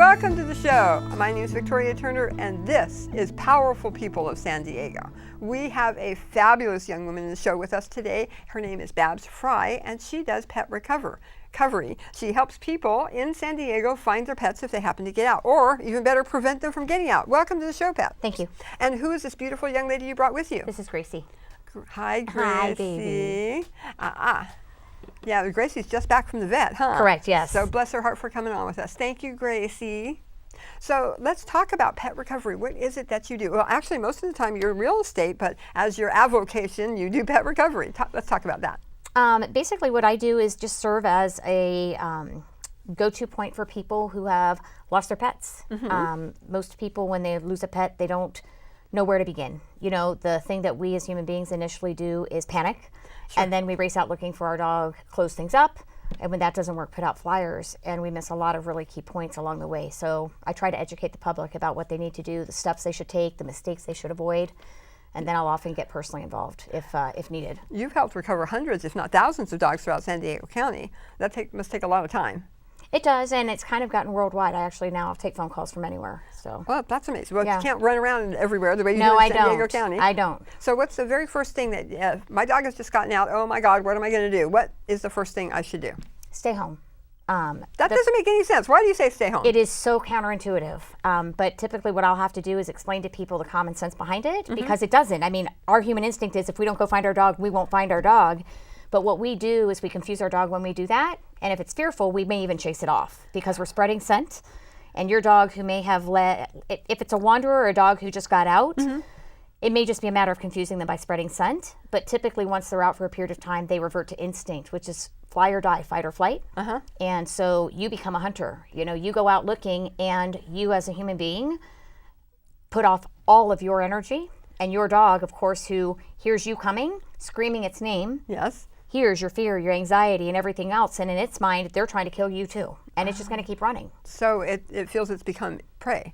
Welcome to the show. My name is Victoria Turner, and this is Powerful People of San Diego. We have a fabulous young woman in the show with us today. Her name is Babs Fry, and she does pet recovery. She helps people in San Diego find their pets if they happen to get out, or even better, prevent them from getting out. Welcome to the show, Pat. Thank you. And who is this beautiful young lady you brought with you? This is Gracie. Hi, Gracie. Hi, baby. Yeah, Gracie's just back from the vet, huh? Correct, yes. So bless her heart for coming on with us. Thank you, Gracie. So let's talk about pet recovery. What is it that you do? Well, actually, most of the time you're in real estate, but as your avocation, you do pet recovery. Let's talk about that. Basically, what I do is just serve as a go-to point for people who have lost their pets. Most people, when they lose a pet, they don't know where to begin. You know, the thing that we as human beings initially do is panic. Sure. And then we race out looking for our dog, close things up, and when that doesn't work, put out flyers, and we miss a lot of really key points along the way. So I try to educate the public about what they need to do, the steps they should take, the mistakes they should avoid, and then I'll often get personally involved if needed. You've helped recover hundreds, if not thousands, of dogs throughout San Diego County. That must take a lot of time. It does, and it's kind of gotten worldwide. I actually now take phone calls from anywhere. So. Well, that's amazing. Well, yeah. You can't run around everywhere the way you do in San Diego County. I don't. So what's the very first thing that, my dog has just gotten out, oh my God, what am I going to do? What is the first thing I should do? Stay home. That doesn't make any sense. Why do you say stay home? It is so counterintuitive. But typically what I'll have to do is explain to people the common sense behind it, because it doesn't. I mean, our human instinct is if we don't go find our dog, we won't find our dog. But what we do is we confuse our dog when we do that. And if it's fearful, we may even chase it off because we're spreading scent. And your dog who may have if it's a wanderer or a dog who just got out, it may just be a matter of confusing them by spreading scent. But typically once they're out for a period of time, they revert to instinct, which is fly or die, fight or flight. And so you become a hunter. You know, you go out looking, and you as a human being put off all of your energy. And your dog, of course, who hears you coming, screaming its name. Yes. Here's your fear, your anxiety, and everything else. And in its mind, they're trying to kill you too. And it's just going to keep running. So it feels it's become prey.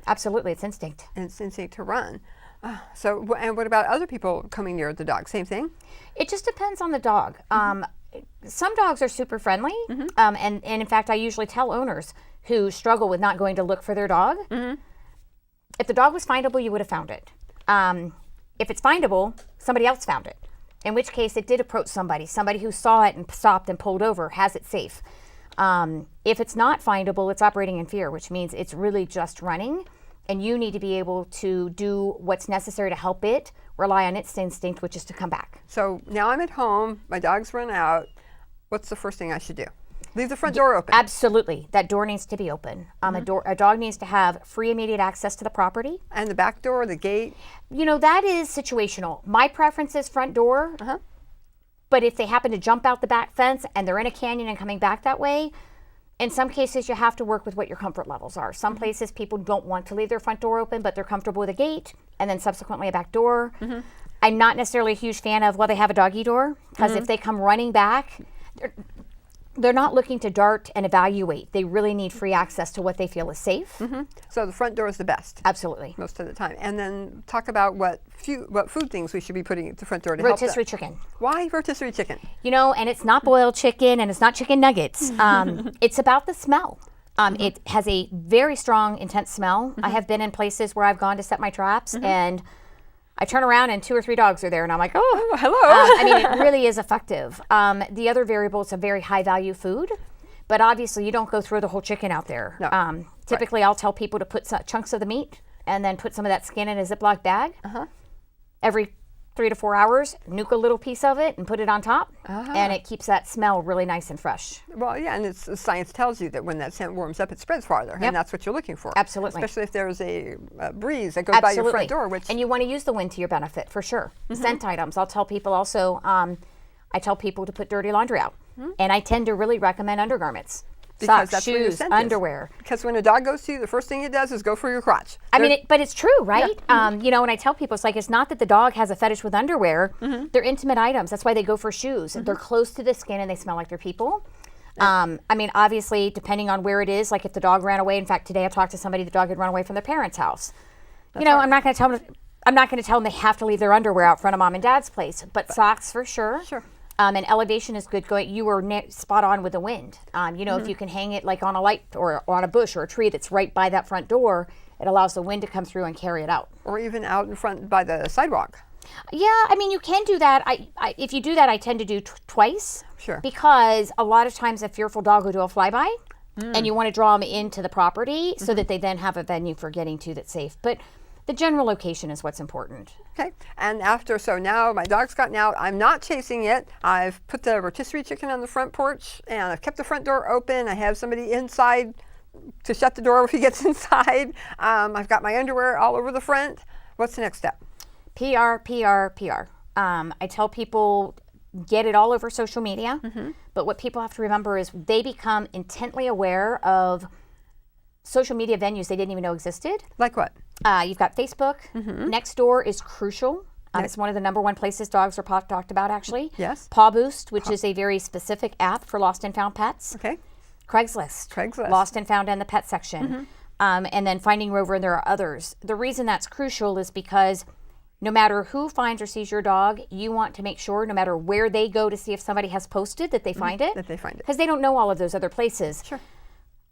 Absolutely. It's instinct. And it's instinct to run. So, and what about other people coming near the dog? Same thing? It just depends on the dog. Some dogs are super friendly. And in fact, I usually tell owners who struggle with not going to look for their dog, if the dog was findable, you would have found it. If it's findable, somebody else found it. In which case it did approach somebody who saw it and stopped and pulled over, has it safe. If it's not findable, it's operating in fear, which means it's really just running, and you need to be able to do what's necessary to help it rely on its instinct, which is to come back. So now I'm at home, my dog's run out. What's the first thing I should do? Leave the front door open. Absolutely. That door needs to be open. A dog needs to have free immediate access to the property. And the back door, the gate? You know, that is situational. My preference is front door. But if they happen to jump out the back fence and they're in a canyon and coming back that way, in some cases you have to work with what your comfort levels are. Some places people don't want to leave their front door open, but they're comfortable with a gate and then subsequently a back door. I'm not necessarily a huge fan of, well, they have a doggy door, because if they come running back, they're not looking to dart and evaluate. They really need free access to what they feel is safe. So the front door is the best. Absolutely. Most of the time. And then talk about what food things we should be putting at the front door to help that. Rotisserie chicken. Why rotisserie chicken? You know, and it's not boiled chicken and it's not chicken nuggets. It's about the smell. It has a very strong, intense smell. I have been in places where I've gone to set my traps and I turn around and 2 or 3 dogs are there, and I'm like, oh, hello. I mean, it really is effective. The other variable, it's a very high value food, but obviously you don't go throw the whole chicken out there. No. Typically, I'll tell people to put chunks of the meat and then put some of that skin in a Ziploc bag. Every 3 to 4 hours, nuke a little piece of it and put it on top, and it keeps that smell really nice and fresh. Well, yeah, and science tells you that when that scent warms up, it spreads farther, and that's what you're looking for. Absolutely. Especially if there's a breeze that goes by your front door. And you want to use the wind to your benefit, for sure. Scent items. I'll tell people also, I tell people to put dirty laundry out, and I tend to really recommend undergarments. Because Socks, that's where your shoes, scent underwear. Because when a dog goes to you, the first thing it does is go for your crotch. I mean, but it's true, right? You know, when I tell people, it's not that the dog has a fetish with underwear. They're intimate items. That's why they go for shoes. They're close to the skin and they smell like they're people. I mean, obviously, depending on where it is, like if the dog ran away. In fact, today I talked to somebody, the dog had run away from their parents' house. You know, I'm not going to tell them they have to leave their underwear out front of mom and dad's place, but socks for sure. And elevation is good. You were spot on with the wind. If you can hang it like on a light or on a bush or a tree that's right by that front door, it allows the wind to come through and carry it out. Or even out in front by the sidewalk. Yeah, I mean, you can do that. If you do that, I tend to do twice. Sure. Because a lot of times a fearful dog will do a flyby, and you want to draw them into the property so that they then have a venue for getting to that's safe. But the general location is what's important. Okay, and so now my dog's gotten out. I'm not chasing it. I've put the rotisserie chicken on the front porch, and I've kept the front door open. I have somebody inside to shut the door if he gets inside. I've got my underwear all over the front. What's the next step? PR, PR, PR. I tell people, get it all over social media, but what people have to remember is they become intently aware of social media venues they didn't even know existed. Like what? You've got Facebook. Nextdoor is crucial. It's one of the #1 places dogs are talked about, actually. Yes. Paw Boost, which is a very specific app for lost and found pets. Okay. Craigslist. Lost and found in the pet section. And then Finding Rover, and there are others. The reason that's crucial is because no matter who finds or sees your dog, you want to make sure, no matter where they go to see if somebody has posted, that they find it. That they find it. Because they don't know all of those other places. Sure.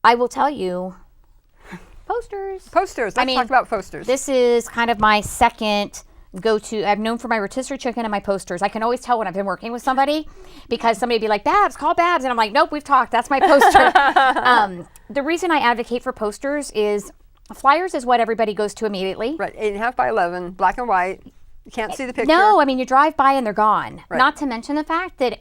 I will tell you, posters. Posters. Let's talk about posters. This is kind of my second go-to. I'm known for my rotisserie chicken and my posters. I can always tell when I've been working with somebody because somebody would be like, Babs, call Babs. And I'm like, nope, we've talked. That's my poster. The reason I advocate for posters is flyers is what everybody goes to immediately. Right, 8.5 by 11, black and white. You can't see the picture. No, I mean, you drive by and they're gone. Right. Not to mention the fact that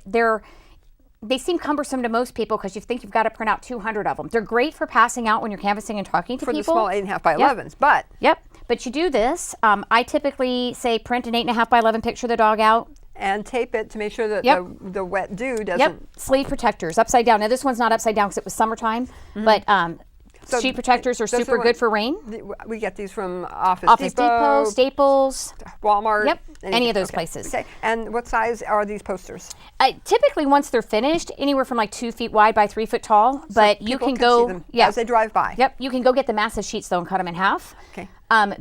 they seem cumbersome to most people because you think you've got to print out 200 of them. They're great for passing out when you're canvassing and talking to for people. For the small 8.5 by 11s, but. Yep, but you do this. I typically say print an 8.5 by 11 picture of the dog out. And tape it to make sure that the wet dew doesn't. Yep, sleeve protectors, upside down. Now this one's not upside down because it was summertime, but sheet protectors are super good for rain. We get these from Office Depot, Staples, Walmart. Yep, any of those places. Okay, and what size are these posters? Typically, once they're finished, anywhere from like 2 feet wide by 3 foot tall. But you can go, see them as they drive by. Yep, you can go get the massive sheets though and cut them in half. Okay.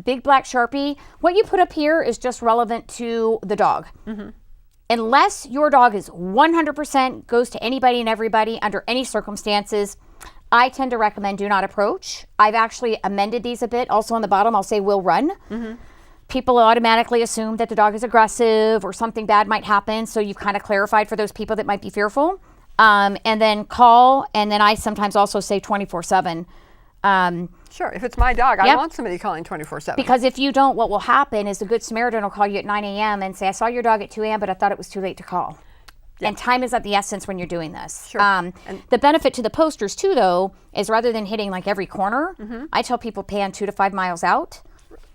Big black Sharpie. What you put up here is just relevant to the dog. Unless your dog is 100% goes to anybody and everybody under any circumstances, I tend to recommend do not approach. I've actually amended these a bit. Also on the bottom, I'll say will run. People automatically assume that the dog is aggressive or something bad might happen. So you've kind of clarified for those people that might be fearful. And then call. And then I sometimes also say 24/7. Sure, if it's my dog, I want somebody calling 24/7. Because if you don't, what will happen is the Good Samaritan will call you at 9 a.m. and say, I saw your dog at 2 a.m., but I thought it was too late to call. And time is of the essence when you're doing this. Sure. The benefit to the posters too, though, is rather than hitting like every corner, I tell people pan 2 to 5 miles out.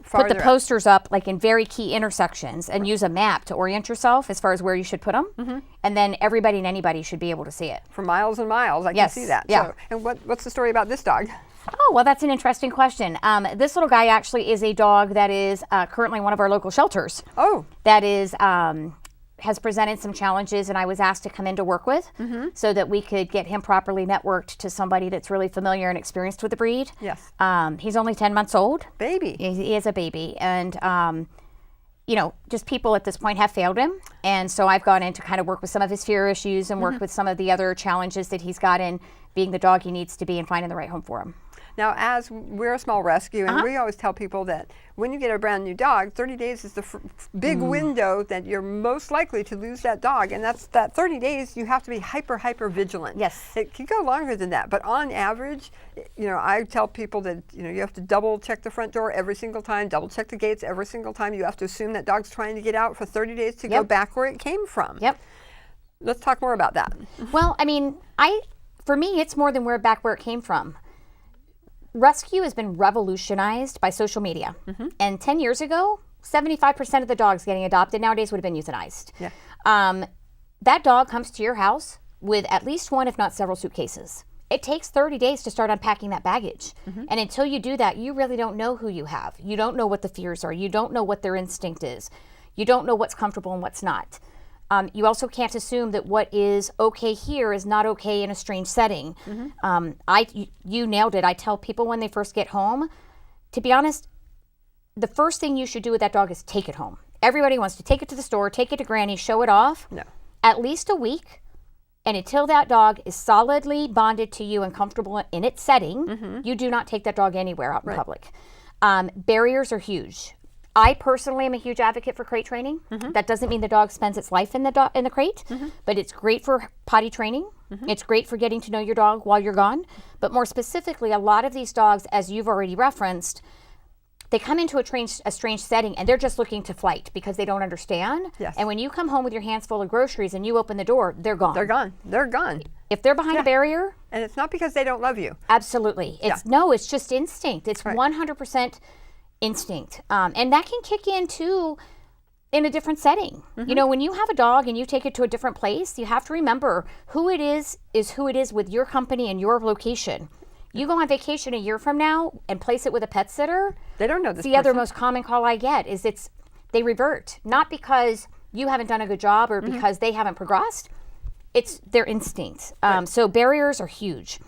Put the posters up like in very key intersections and use a map to orient yourself as far as where you should put them. And then everybody and anybody should be able to see it. For miles and miles, I can see that. Yeah. So, and what's the story about this dog? Oh, well, that's an interesting question. This little guy actually is a dog that is currently one of our local shelters. Oh. That is has presented some challenges, and I was asked to come in to work with so that we could get him properly networked to somebody that's really familiar and experienced with the breed. Yes. He's only 10 months old. Baby. He is a baby. And, just people at this point have failed him. And so I've gone in to kind of work with some of his fear issues and work with some of the other challenges that he's got in being the dog he needs to be and finding the right home for him. Now, as we're a small rescue, and we always tell people that when you get a brand new dog, 30 days is the big window that you're most likely to lose that dog. And that's that 30 days, you have to be hyper vigilant. Yes. It can go longer than that. But on average, I tell people that, you have to double check the front door every single time, double check the gates every single time. You have to assume that dog's trying to get out for 30 days to go back where it came from. Yep. Let's talk more about that. Well, I mean, for me, it's more than back where it came from. Rescue has been revolutionized by social media. And 10 years ago, 75% of the dogs getting adopted nowadays would have been euthanized. Yeah. That dog comes to your house with at least one, if not several suitcases. It takes 30 days to start unpacking that baggage. And until you do that, you really don't know who you have. You don't know what the fears are. You don't know what their instinct is. You don't know what's comfortable and what's not. You also can't assume that what is okay here is not okay in a strange setting. You nailed it. I tell people when they first get home, to be honest, the first thing you should do with that dog is take it home. Everybody wants to take it to the store, take it to Granny, show it off. No. at least a week. And until that dog is solidly bonded to you and comfortable in its setting, you do not take that dog anywhere out in public. Barriers are huge. I personally am a huge advocate for crate training. That doesn't mean the dog spends its life in the crate, but it's great for potty training. It's great for getting to know your dog while you're gone. But more specifically, a lot of these dogs, as you've already referenced, they come into a strange setting and they're just looking to flight because they don't understand. Yes. And when you come home with your hands full of groceries and you open the door, they're gone. They're gone. They're gone. If they're behind a barrier. And it's not because they don't love you. Absolutely. No, it's just instinct. It's 100% instinct. And that can kick in too in a different setting. You know, when you have a dog and you take it to a different place, you have to remember who it is who it is with your company and your location. You go on vacation a year from now and place it with a pet sitter. They don't know this The other most common call I get is they revert. Not because you haven't done a good job or because they haven't progressed. It's their instincts. So barriers are huge.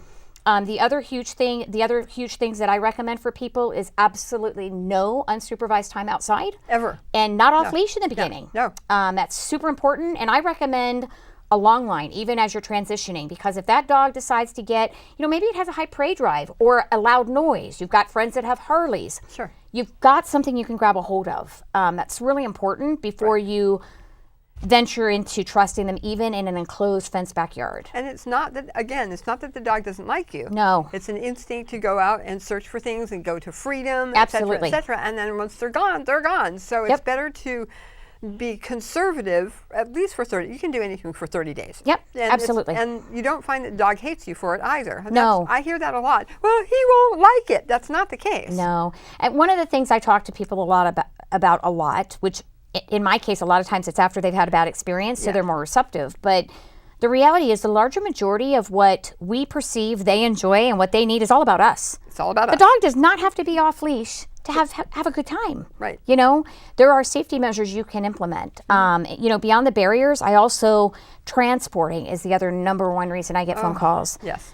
The other huge things that I recommend for people is absolutely no unsupervised time outside. Ever. And not off leash in the beginning. No. That's super important. And I recommend a long line, even as you're transitioning, because if that dog decides to get, maybe it has a high prey drive or a loud noise. You've got friends that have Harleys. Sure. You've got something you can grab a hold of. That's really important before you venture into trusting them, even in an enclosed fenced backyard. And it's not that the dog doesn't like you. No. It's an instinct to go out and search for things and go to freedom, Absolutely. et cetera. And then once they're gone, they're gone. So it's better to be conservative, at least for 30. You can do anything for 30 days. Yep, and absolutely. And you don't find that the dog hates you for it either. No. I hear that a lot. Well, he won't like it. That's not the case. No. And one of the things I talk to people a lot about a lot, which in my case, a lot of times it's after they've had a bad experience, so they're more receptive. But the reality is the larger majority of what we perceive they enjoy and what they need is all about us. It's all about us. The dog does not have to be off leash to have a good time. Right. There are safety measures you can implement. Beyond the barriers, I also, transporting is the other number one reason I get phone calls. Yes.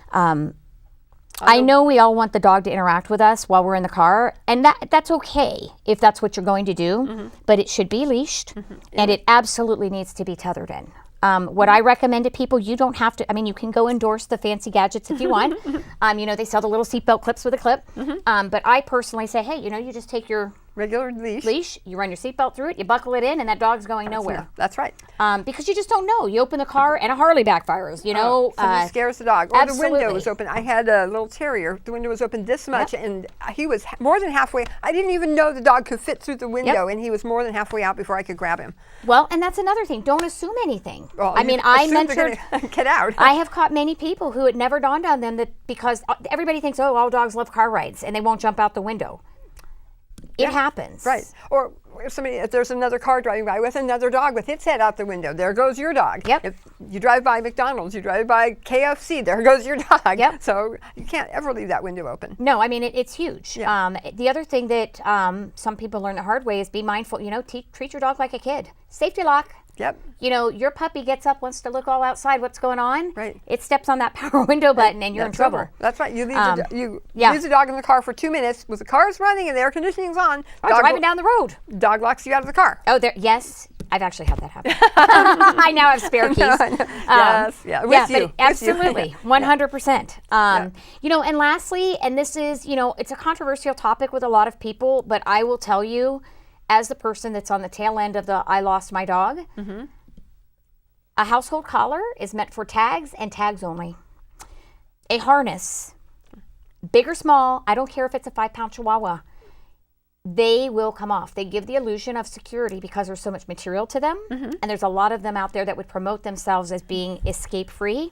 I know we all want the dog to interact with us while we're in the car, and that's okay if that's what you're going to do, but it should be leashed, and it absolutely needs to be tethered in. What I recommend to people, you don't have to, you can go endorse the fancy gadgets if you want. They sell the little seatbelt clips with a clip. But I personally say, hey, you just take your regular leash, you run your seatbelt through it, you buckle it in, and that dog's going nowhere. That's right. Because you just don't know. You open the car and a Harley backfires, Somebody scares the dog. Or absolutely. the window was open. I had a little terrier. The window was open this much, and he was more than halfway. I didn't even know the dog could fit through the window, and he was more than halfway out before I could grab him. Well, and that's another thing. Don't assume anything. Well, I mentored. Get out. I have caught many people who it never dawned on them that because everybody thinks, all dogs love car rides, and they won't jump out the window. It happens. Right. Or if there's another car driving by with another dog with its head out the window, there goes your dog. Yep. If you drive by McDonald's, you drive by KFC, there goes your dog. Yep. So you can't ever leave that window open. No, it's huge. Yeah. The other thing that some people learn the hard way is be mindful, treat your dog like a kid. Safety lock. Yep. Your puppy gets up, wants to look all outside, what's going on. Right. It steps on that power window button and you're in trouble. That's right. You leave the dog in the car for 2 minutes with the car's running and the air conditioning's on. Driving down the road. Dog locks you out of the car. Oh, yes. I've actually had that happen. I now have spare keys. Yes. With you. Absolutely. 100%. And lastly, and this is, it's a controversial topic with a lot of people, but I will tell you, as the person that's on the tail end of the I lost my dog, a household collar is meant for tags and tags only. A harness, big or small, I don't care if it's a 5-pound Chihuahua, they will come off. They give the illusion of security because there's so much material to them, and there's a lot of them out there that would promote themselves as being escape-free.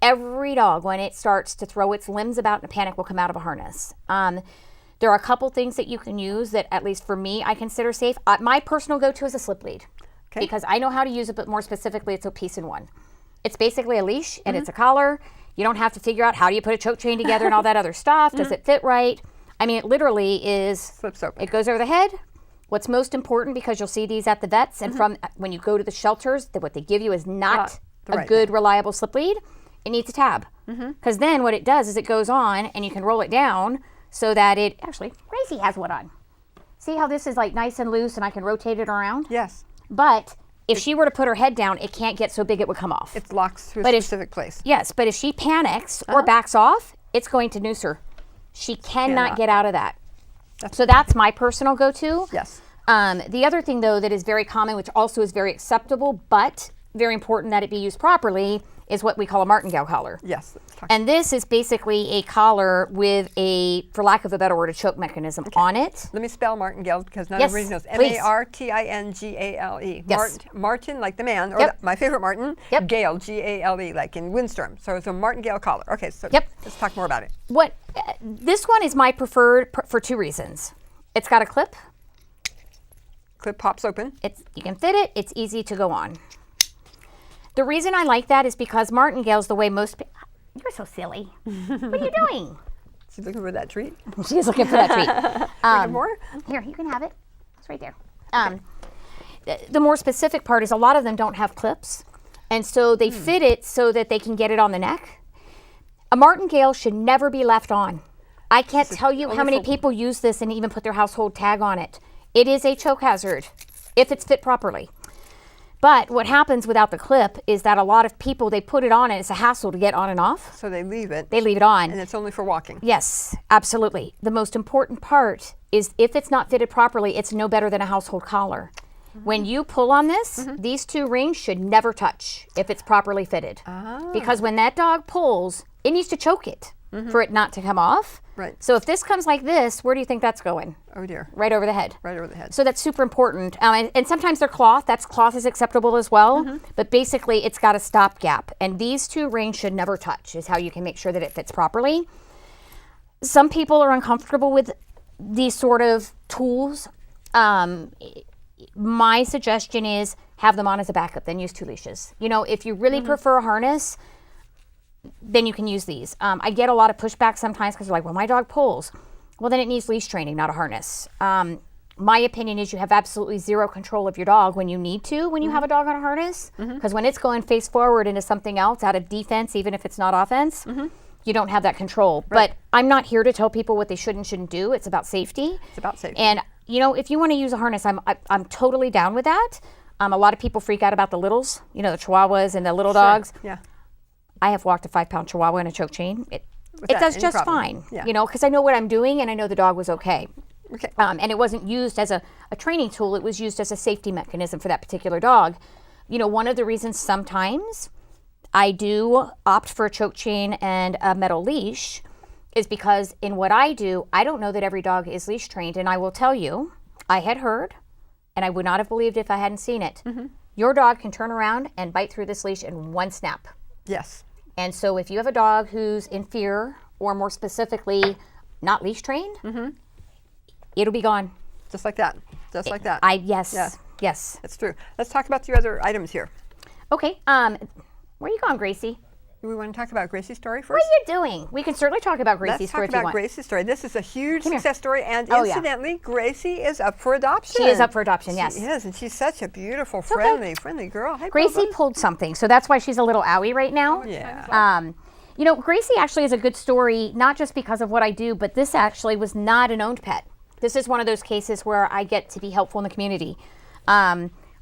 Every dog, when it starts to throw its limbs about in a panic, will come out of a harness. There are a couple things that you can use that, at least for me, I consider safe. My personal go-to is a slip lead because I know how to use it, but more specifically, it's a piece in one. It's basically a leash and it's a collar. You don't have to figure out how do you put a choke chain together and all that other stuff. Does it fit right? It literally is, slips open. It goes over the head. What's most important, because you'll see these at the vets and from when you go to the shelters, that what they give you is not a good, reliable slip lead. It needs a tab. Because then what it does is it goes on and you can roll it down so that it, actually, Gracie has one on. See how this is like nice and loose and I can rotate it around? Yes. But If she were to put her head down, it can't get so big it would come off. It locks to a specific place. Yes, but if she panics or backs off, it's going to noose her. She cannot get out of that. So that's my personal go-to. Yes. The other thing, though, that is very common, which also is very acceptable, but very important that it be used properly, is what we call a Martingale collar. Yes. And this is basically a collar with a, for lack of a better word, a choke mechanism on it. Let me spell Martingale because not Yes, everybody knows. please. Martingale. Yes. Martin, like the man, or Yep. my favorite Martin. Yep. Gale, Gale, like in windstorm. So it's a Martingale collar. Okay, so Yep. let's talk more about it. This one is my preferred for two reasons. It's got a clip. Clip pops open. You can fit it. It's easy to go on. The reason I like that is because Martingale's the way most you're so silly. What are you doing? She's looking for that treat. She's looking for that treat. More? Here, you can have it. It's right there. The more specific part is a lot of them don't have clips, and so they fit it so that they can get it on the neck. A Martingale should never be left on. I can't tell you how many people use this and even put their household tag on it. It is a choke hazard if it's fit properly. But what happens without the clip is that a lot of people, they put it on and it's a hassle to get on and off. So they leave it. They leave it on. And it's only for walking. Yes, absolutely. The most important part is if it's not fitted properly, it's no better than a household collar. When you pull on this, these two rings should never touch if it's properly fitted. Because when that dog pulls, it needs to choke it for it not to come off. Right. So if this comes like this, where do you think that's going? Oh dear. Right over the head. Right over the head. So that's super important. And sometimes they're cloth. Cloth is acceptable as well. But basically, it's got a stop gap. And these two rings should never touch is how you can make sure that it fits properly. Some people are uncomfortable with these sort of tools. My suggestion is have them on as a backup, then use two leashes. You know, if you really prefer a harness, then you can use these. I get a lot of pushback sometimes because they're like, well, my dog pulls. Well, then it needs leash training, not a harness. My opinion is you have absolutely zero control of your dog when you need to, when you have a dog on a harness. Because when it's going face forward into something else, out of defense, even if it's not offense, you don't have that control. Right. But I'm not here to tell people what they should and shouldn't do. It's about safety. It's about safety. And, you know, if you want to use a harness, I'm totally down with that. A lot of people freak out about the littles, you know, the Chihuahuas and the little dogs. Yeah. I have walked a 5-pound Chihuahua in a choke chain. It Without does any just problem. fine, Yeah. you know, because I know what I'm doing and I know the dog was okay. Okay. And it wasn't used as a training tool. It was used as a safety mechanism for that particular dog. You know, one of the reasons sometimes I do opt for a choke chain and a metal leash is because in what I do, I don't know that every dog is leash trained. And I will tell you, I had heard, and I would not have believed if I hadn't seen it. Your dog can turn around and bite through this leash in one snap. Yes. And so if you have a dog who's in fear, or more specifically, not leash trained, it'll be gone. Just like that. Just like that. Yes. That's true. Let's talk about your other items here. Okay, where are you going, Gracie? Do we want to talk about Gracie's story first? What are you doing? We can certainly talk about Gracie's Let's story talk if you about want. Gracie's story. This is a huge Come here. success story, and Oh, yeah. incidentally, Gracie is up for adoption. She is up for adoption, yes. She is, and she's such a beautiful, okay. friendly girl. Hey, Gracie Bubba. pulled something, so that's why she's a little owie right now. Yeah. You know, Gracie actually is a good story, not just because of what I do, but this actually was not an owned pet. This is one of those cases where I get to be helpful in the community.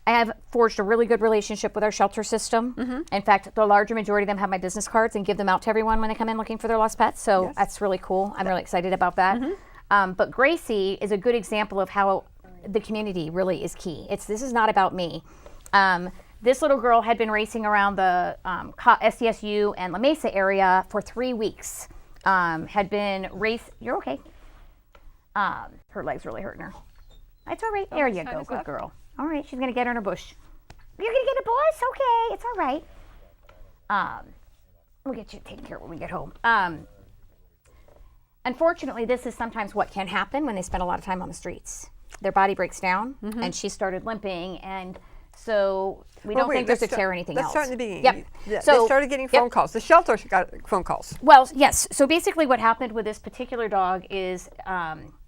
I have forged a really good relationship with our shelter system. In fact, the larger majority of them have my business cards and give them out to everyone when they come in looking for their lost pets. So that's really cool. I'm really excited about that. But Gracie is a good example of how the community really is key. This is not about me. This little girl had been racing around the SDSU and La Mesa area for 3 weeks. You're okay. Her leg's really hurting her. It's all right. There you go. Good girl. All right, she's gonna get her in her bush. You're gonna get a bush? Okay, it's all right. We'll get you taken care of when we get home. Unfortunately, this is sometimes what can happen when they spend a lot of time on the streets. Their body breaks down, and she started limping, and so we don't think there's a tear or anything else. Let's start in the beginning. Yep. Yeah, So they started getting phone calls. The shelter got phone calls. Well, yes. So basically what happened with this particular dog is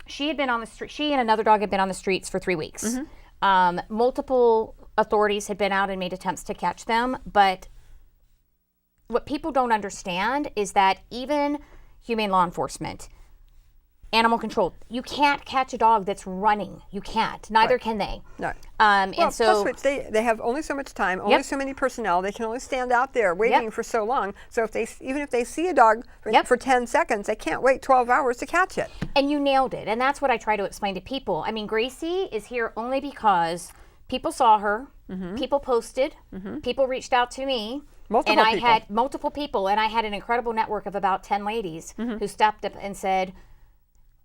she had been on the street. She and another dog had been on the streets for 3 weeks. Multiple authorities had been out and made attempts to catch them. But what people don't understand is that even humane law enforcement, animal control. You can't catch a dog that's running. You can't. Neither can they. No. And so plus which they have only so much time, only so many personnel. They can only stand out there waiting for so long. So even if they see a dog for 10 seconds, they can't wait 12 hours to catch it. And you nailed it. And that's what I try to explain to people. I mean, Gracie is here only because people saw her, people posted, people reached out to me. Multiple people. Had multiple people, and I had an incredible network of about 10 ladies who stepped up and said,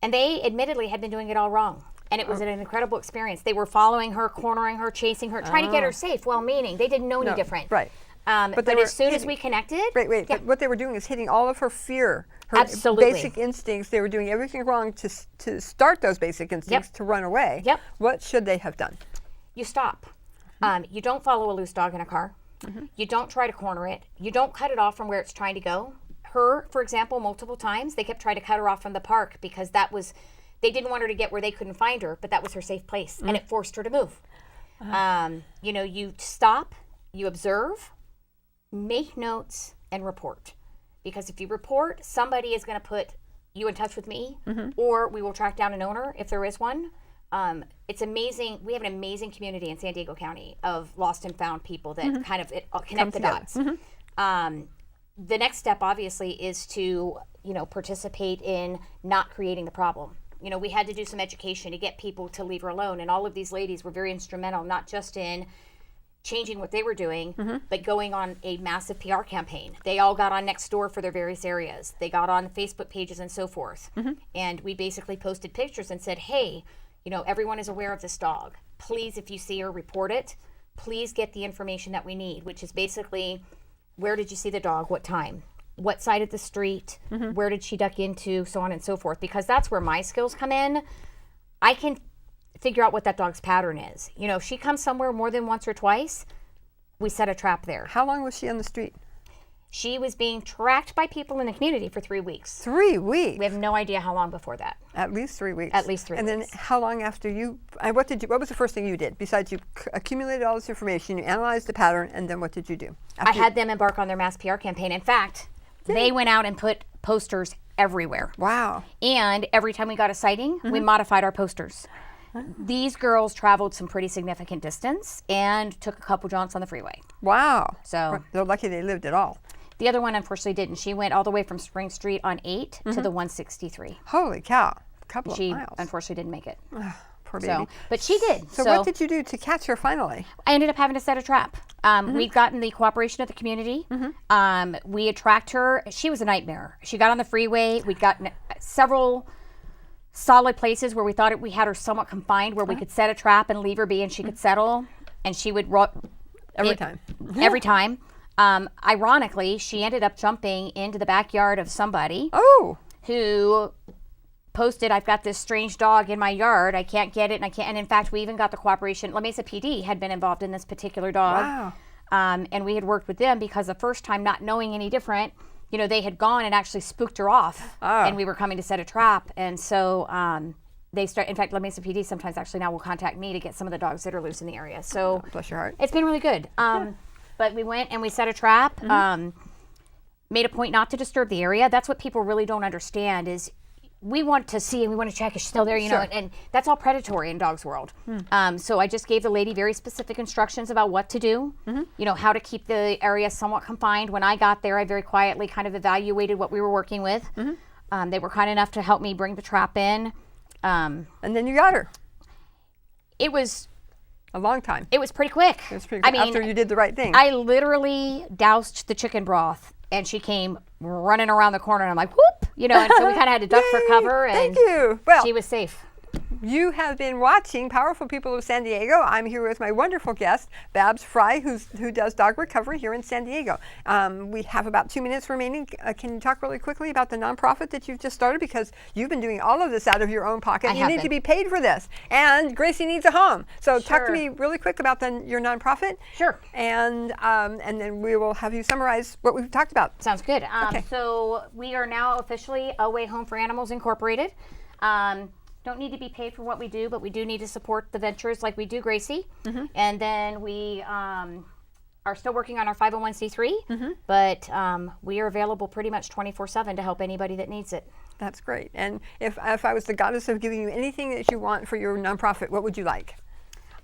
and they admittedly had been doing it all wrong. And it was an incredible experience. They were following her, cornering her, chasing her, trying to get her safe, well-meaning. They didn't know any different. Right. But as soon as we connected... Wait. But what they were doing is hitting all of her fear, her Absolutely. basic instincts. They were doing everything wrong to start those basic instincts to run away. Yep. What should they have done? You stop. You don't follow a loose dog in a car. You don't try to corner it. You don't cut it off from where it's trying to go. Her, for example, multiple times, they kept trying to cut her off from the park because they didn't want her to get where they couldn't find her, but that was her safe place, and it forced her to move. You stop, you observe, make notes, and report. Because if you report, somebody is going to put you in touch with me, or we will track down an owner if there is one. It's amazing. We have an amazing community in San Diego County of lost and found people that kind of connect the dots. The next step, obviously, is to, participate in not creating the problem. We had to do some education to get people to leave her alone. And all of these ladies were very instrumental, not just in changing what they were doing, but going on a massive PR campaign. They all got on Nextdoor for their various areas. They got on Facebook pages and so forth. And we basically posted pictures and said, hey, everyone is aware of this dog. Please, if you see her, report it. Please get the information that we need, which is basically, where did you see the dog? What time? What side of the street? Where did she duck into? So on and so forth. Because that's where my skills come in. I can figure out what that dog's pattern is. If she comes somewhere more than once or twice, we set a trap there. How long was she on the street? She was being tracked by people in the community for 3 weeks. 3 weeks? We have no idea how long before that. At least 3 weeks. At least 3 weeks. And then how long after what was the first thing you did? Besides you accumulated all this information, you analyzed the pattern, and then what did you do? I had them embark on their mass PR campaign. In fact, they went out and put posters everywhere. Wow. And every time we got a sighting, we modified our posters. These girls traveled some pretty significant distance and took a couple jaunts on the freeway. Wow. So they're lucky they lived at all. The other one unfortunately didn't. She went all the way from Spring Street on 8 to the 163. Holy cow. A couple of miles. She unfortunately didn't make it. Poor baby. But she did. So what did you do to catch her finally? I ended up having to set a trap. We'd gotten the cooperation of the community. We had tracked her. She was a nightmare. She got on the freeway. We'd gotten several solid places where we thought we had her somewhat confined, where we could set a trap and leave her be and she could settle. And she would... Every time. Every time. Ironically, she ended up jumping into the backyard of somebody who posted, I've got this strange dog in my yard. I can't get it. And I can't. And in fact, we even got the cooperation. La Mesa PD had been involved in this particular dog. Wow. And we had worked with them because the first time, not knowing any different, they had gone and actually spooked her off. And we were coming to set a trap. And so in fact, La Mesa PD sometimes actually now will contact me to get some of the dogs that are loose in the area. So bless your heart. It's been really good. But we went and we set a trap, made a point not to disturb the area. That's what people really don't understand is we want to see and we want to check if she's still there, and that's all predatory in dogs world. So I just gave the lady very specific instructions about what to do, how to keep the area somewhat confined. When I got there, I very quietly kind of evaluated what we were working with. They were kind enough to help me bring the trap in. And then you got her. It was... a long time. It was pretty quick. It was pretty quick. After you did the right thing. I literally doused the chicken broth and she came running around the corner and I'm like, whoop, and so we kind of had to duck for cover and thank you. Well, she was safe. You have been watching Powerful People of San Diego. I'm here with my wonderful guest, Babs Fry, who does dog recovery here in San Diego. We have about 2 minutes remaining. Can you talk really quickly about the nonprofit that you've just started? Because you've been doing all of this out of your own pocket. You need to be paid for this. And Gracie needs a home. So talk to me really quick about your nonprofit. Sure. And then we will have you summarize what we've talked about. Sounds good. So we are now officially A Way Home for Animals Incorporated. Don't need to be paid for what we do, but we do need to support the ventures like we do Gracie. And then we are still working on our 501c3, but we are available pretty much 24/7 to help anybody that needs it. That's great. And if I was the goddess of giving you anything that you want for your nonprofit, what would you like?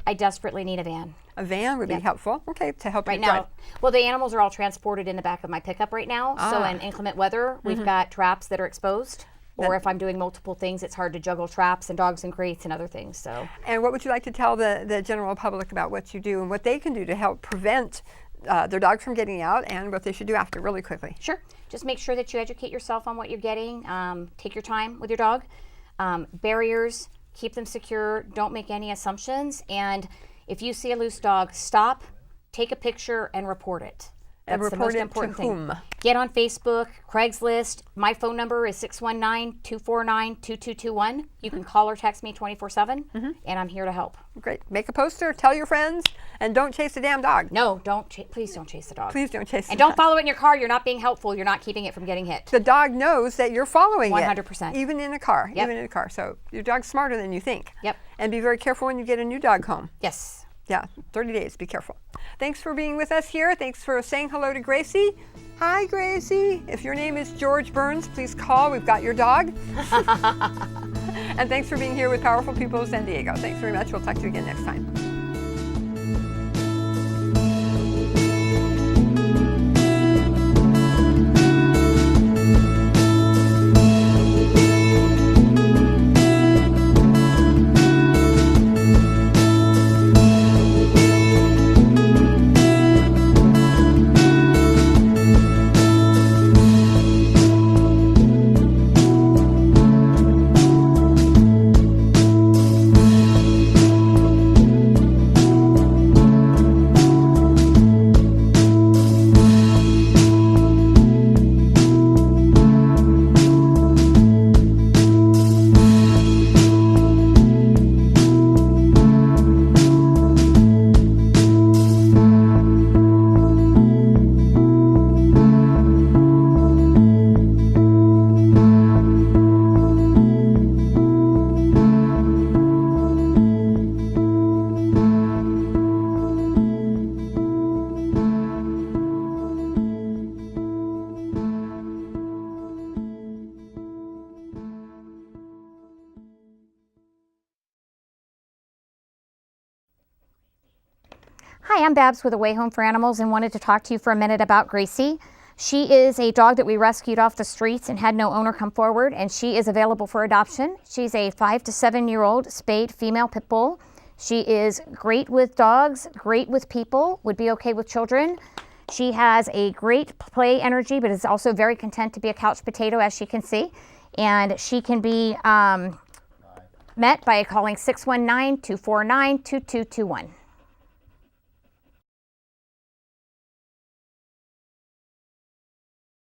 I desperately need a van. A van would be helpful. Okay, to help Right you drive. now, well, the animals are all transported in the back of my pickup right now. So in inclement weather, we've got traps that are exposed. Or if I'm doing multiple things, it's hard to juggle traps and dogs and crates and other things. So. And what would you like to tell the general public about what you do and what they can do to help prevent their dogs from getting out, and what they should do after, really quickly? Sure. Just make sure that you educate yourself on what you're getting. Take your time with your dog. Barriers, keep them secure. Don't make any assumptions. And if you see a loose dog, stop, take a picture, and report it. That's and the report most it important to thing. whom? Get on Facebook, Craigslist. My phone number is 619-249-2221. You can call or text me 24/7, and I'm here to help. Great. Make a poster, tell your friends, and don't chase the damn dog. No, please don't chase the dog. Please don't chase And the don't dog. follow it in your car. You're not being helpful. You're not keeping it from getting hit. The dog knows that you're following 100%. it. Even in a car. Yep. Even in a car. So your dog's smarter than you think. Yep. And be very careful when you get a new dog home. Yes. Yeah, 30 days, be careful. Thanks for being with us here. Thanks for saying hello to Gracie. Hi, Gracie. If your name is George Burns, please call. We've got your dog. And thanks for being here with Powerful People of San Diego. Thanks very much. We'll talk to you again next time. Hi, I'm Babs with Away Home for Animals and wanted to talk to you for a minute about Gracie. She is a dog that we rescued off the streets and had no owner come forward, and she is available for adoption. She's a 5 to 7 year old spayed female pit bull. She is great with dogs, great with people, would be okay with children. She has a great play energy, but is also very content to be a couch potato, as she can see. And she can be met by calling 619-249-2221.